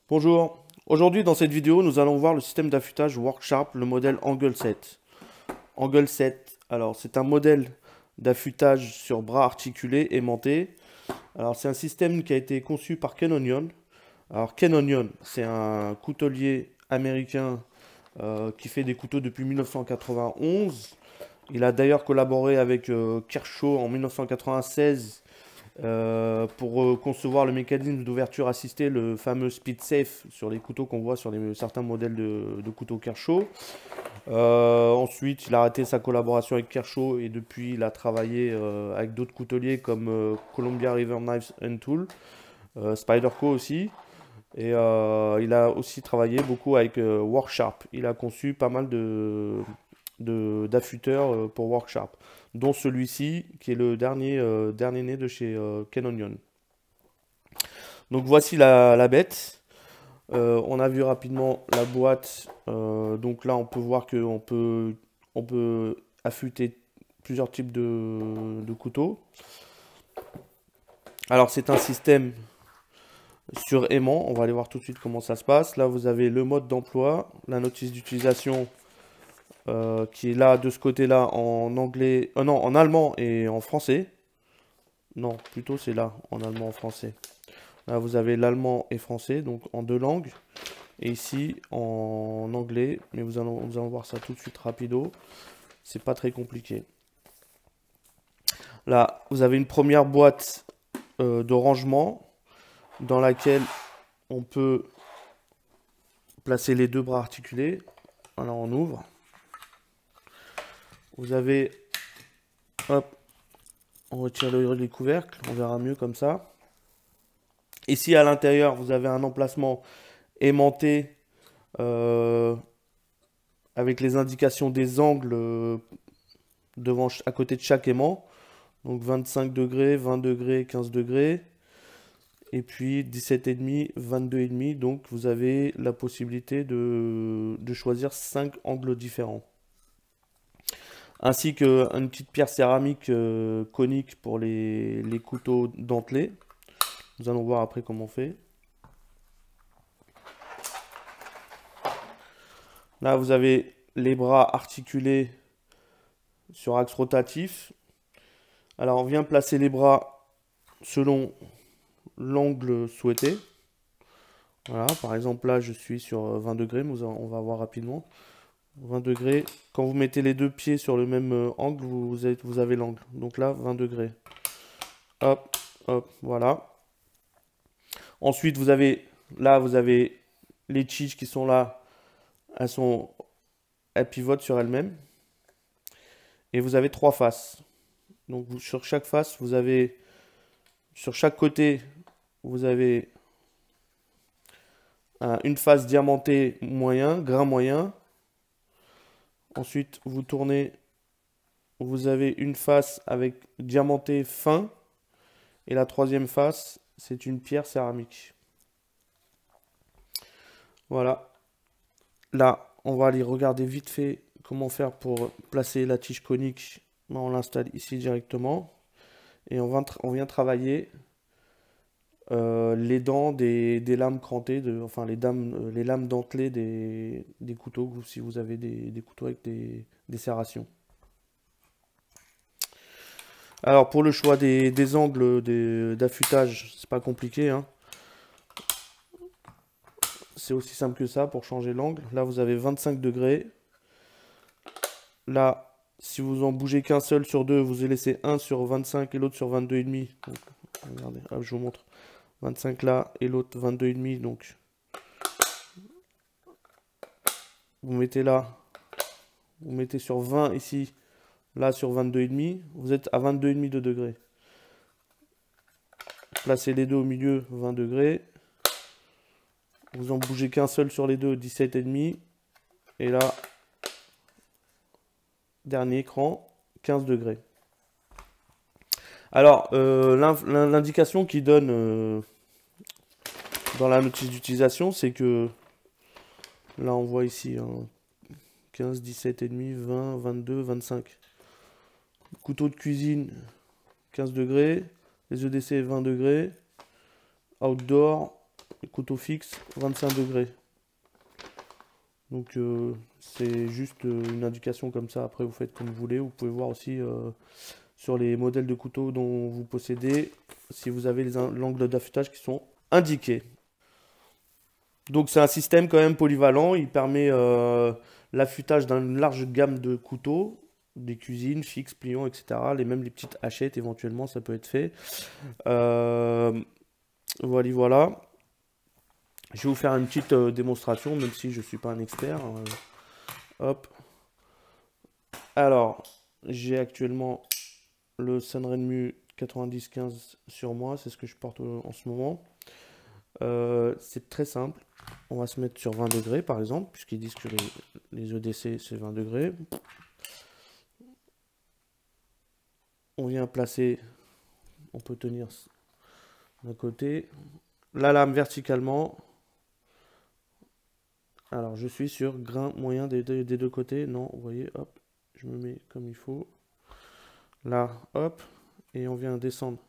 Bonjour, aujourd'hui dans cette vidéo nous allons voir le système d'affûtage Worksharp, le modèle Angle 7. Angle 7, alors c'est un modèle d'affûtage sur bras articulés aimantés. Alors c'est un système qui a été conçu par Ken Onion. Alors Ken Onion, c'est un coutelier américain qui fait des couteaux depuis 1991. Il a d'ailleurs collaboré avec Kershaw en 1996 pour concevoir le mécanisme d'ouverture assistée, le fameux Speed Safe sur les couteaux qu'on voit sur certains modèles de couteaux Kershaw. Ensuite, il a arrêté sa collaboration avec Kershaw et depuis, il a travaillé avec d'autres couteliers comme Columbia River Knives and Tools, Spyderco aussi. Et il a aussi travaillé beaucoup avec Worksharp. Il a conçu pas mal d'affûteurs pour Worksharp, dont celui-ci qui est le dernier né de chez Ken Onion. Donc voici la bête. On a vu rapidement la boîte. Donc là, on peut voir on peut affûter plusieurs types de couteaux. Alors c'est un système sur aimant. On va aller voir tout de suite comment ça se passe. Là, vous avez le mode d'emploi, la notice d'utilisation qui est là de ce côté-là en anglais, non, en allemand et en français. Non, plutôt c'est là, en allemand et en français. Là, vous avez l'allemand et français, donc en deux langues. Et ici, en anglais, mais nous allons voir ça tout de suite rapido. C'est pas très compliqué. Là, vous avez une première boîte de rangement dans laquelle on peut placer les deux bras articulés. Voilà, on ouvre. Vous avez, hop, on retire les couvercles, on verra mieux comme ça. Ici, à l'intérieur, vous avez un emplacement aimanté avec les indications des angles à côté de chaque aimant. Donc 25 degrés, 20 degrés, 15 degrés. Et puis 17,5, 22,5. Donc vous avez la possibilité de choisir 5 angles différents. Ainsi qu'une petite pierre céramique conique pour les couteaux dentelés. Nous allons voir après comment on fait. Là, vous avez les bras articulés sur axe rotatif. Alors, on vient placer les bras selon l'angle souhaité. Voilà, par exemple, là, je suis sur 20 degrés, mais on va voir rapidement. 20 degrés. Quand vous mettez les deux pieds sur le même angle, vous avez l'angle. Donc là, 20 degrés. Hop, hop, voilà. Ensuite, vous avez les tiges qui sont là. Elles pivotent sur elles-mêmes. Et vous avez trois faces. Donc sur chaque face, sur chaque côté, vous avez une face diamantée moyen, grain moyen. Ensuite, vous tournez, vous avez une face avec diamanté fin. Et la troisième face, c'est une pierre céramique. Voilà. Là, on va aller regarder vite fait comment faire pour placer la tige conique. On l'installe ici directement. Et on vient travailler les dents des lames crantées, enfin les lames dentelées des couteaux, si vous avez des couteaux avec des serrations. Alors pour le choix des angles d'affûtage, c'est pas compliqué, hein. C'est aussi simple que ça pour changer l'angle. Là vous avez 25 degrés. Là, si vous en bougez qu'un seul sur deux, vous laissez un sur 25 et l'autre sur 22,5. Donc, regardez, hop, je vous montre. 25 là et l'autre 22,5. Donc, vous mettez là, vous mettez sur 20 ici, là sur 22,5. Vous êtes à 22,5 de degrés. Placez les deux au milieu, 20 degrés. Vous en bougez qu'un seul sur les deux, 17,5. Et là, dernier écran, 15 degrés. Alors, l'indication qui donne dans la notice d'utilisation, c'est que là, on voit ici hein, 15, 17,5, 20, 22, 25. Couteau de cuisine, 15 degrés. Les EDC, 20 degrés. Outdoor, couteau fixe, 25 degrés. Donc c'est juste une indication comme ça, après vous faites comme vous voulez. Vous pouvez voir aussi sur les modèles de couteaux dont vous possédez, si vous avez les angles d'affûtage qui sont indiqués. Donc c'est un système quand même polyvalent, il permet l'affûtage d'une large gamme de couteaux, des cuisines, fixes, pliants, etc. Même les petites hachettes éventuellement, ça peut être fait. Voilà, voilà. Je vais vous faire une petite démonstration, même si je ne suis pas un expert. Hop. Alors, j'ai actuellement le Sanrenmu 9015 sur moi, c'est ce que je porte en ce moment. C'est très simple. On va se mettre sur 20 degrés par exemple, puisqu'ils disent que les EDC c'est 20 degrés. On vient placer, on peut tenir d'un côté, la lame verticalement. Alors je suis sur grain moyen des deux côtés. Non, vous voyez, hop, je me mets comme il faut. Là, hop, et on vient descendre.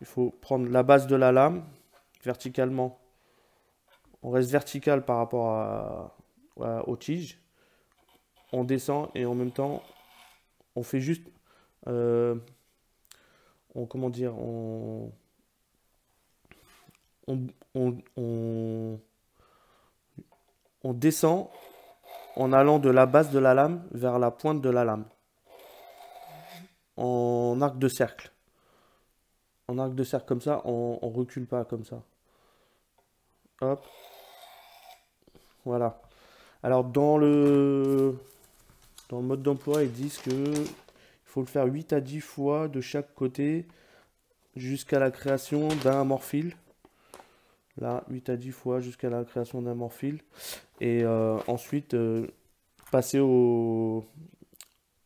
Il faut prendre la base de la lame verticalement. On reste vertical par rapport aux tiges. On descend et en même temps, on fait juste, comment dire, on descend en allant de la base de la lame vers la pointe de la lame. En arc de cercle. En arc de cercle comme ça, on recule pas comme ça. Hop. Voilà. Alors dans le mode d'emploi, ils disent que il faut le faire 8 à 10 fois de chaque côté jusqu'à la création d'un amorphile. Là, 8 à 10 fois jusqu'à la création d'un amorphile. Et ensuite, passer au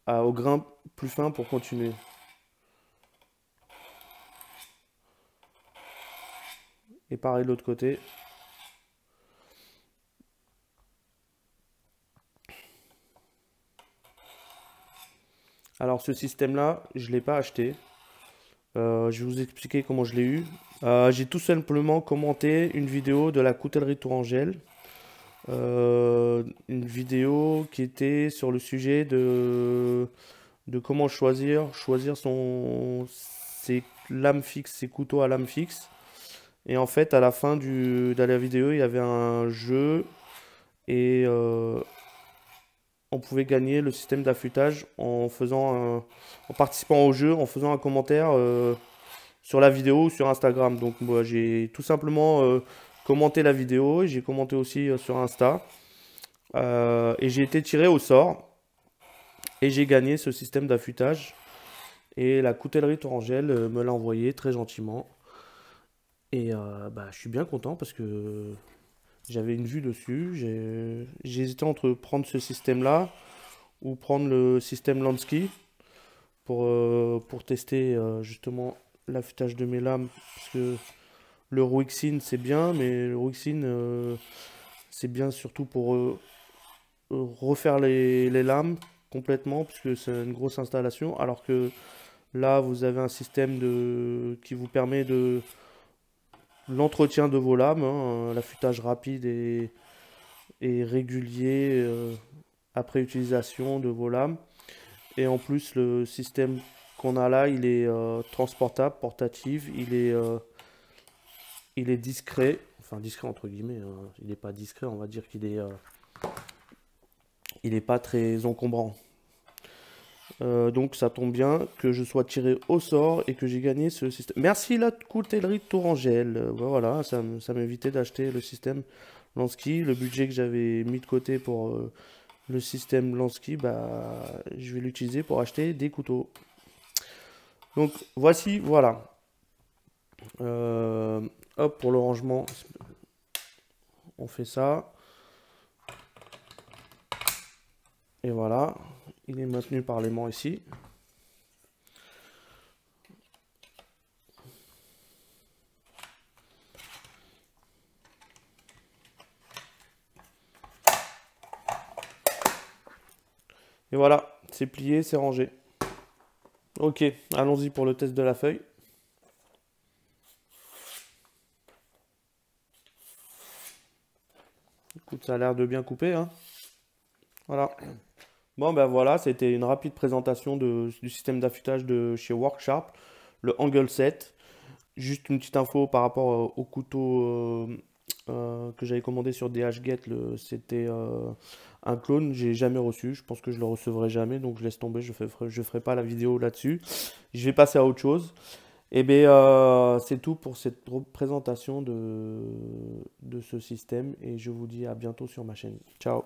grain plus fin pour continuer. Et pareil de l'autre côté. Alors ce système-là, je ne l'ai pas acheté. Je vais vous expliquer comment je l'ai eu. J'ai tout simplement commenté une vidéo de la coutellerie Tourangelle. Une vidéo qui était sur le sujet de comment choisir ses lames fixes, ses couteaux à lame fixe. Et en fait, à la fin de la vidéo, il y avait un jeu et on pouvait gagner le système d'affûtage en participant au jeu, en faisant un commentaire sur la vidéo ou sur Instagram. Donc moi, j'ai tout simplement commenté la vidéo, j'ai commenté aussi sur Insta. Et j'ai été tiré au sort et j'ai gagné ce système d'affûtage. Et la coutellerie Tourangelle me l'a envoyé très gentiment. Et je suis bien content parce que j'avais une vue dessus. J'ai hésité entre prendre ce système-là ou prendre le système Lansky pour tester justement l'affûtage de mes lames. Parce que le Ruixin c'est bien, mais le Ruixin c'est bien surtout pour refaire les lames complètement, puisque c'est une grosse installation. Alors que là, vous avez un système qui vous permet de l'entretien de vos lames, hein, l'affûtage rapide et régulier après utilisation de vos lames. Et en plus, le système qu'on a là, il est transportable, portatif, il est discret, enfin discret entre guillemets, hein. Il n'est pas discret, on va dire qu'il est, il n'est pas très encombrant. Donc ça tombe bien que je sois tiré au sort et que j'ai gagné ce système. Merci la coutellerie Tourangelle. Voilà, ça m'évitait d'acheter le système Lansky. Le budget que j'avais mis de côté pour le système Lansky, je vais l'utiliser pour acheter des couteaux. Donc voici, voilà. Hop, pour le rangement, on fait ça. Et voilà, il est maintenu par l'aimant ici. Et voilà, c'est plié, c'est rangé. Ok, allons-y pour le test de la feuille. Écoute, ça a l'air de bien couper, hein. Voilà. Bon, ben voilà, c'était une rapide présentation du système d'affûtage de chez Worksharp, le Angle 7. Juste une petite info par rapport au couteau que j'avais commandé sur DHgate, c'était un clone, j'ai jamais reçu, je pense que je le recevrai jamais, donc je laisse tomber, je ferai pas la vidéo là-dessus. Je vais passer à autre chose. Et bien, c'est tout pour cette présentation de ce système et je vous dis à bientôt sur ma chaîne. Ciao!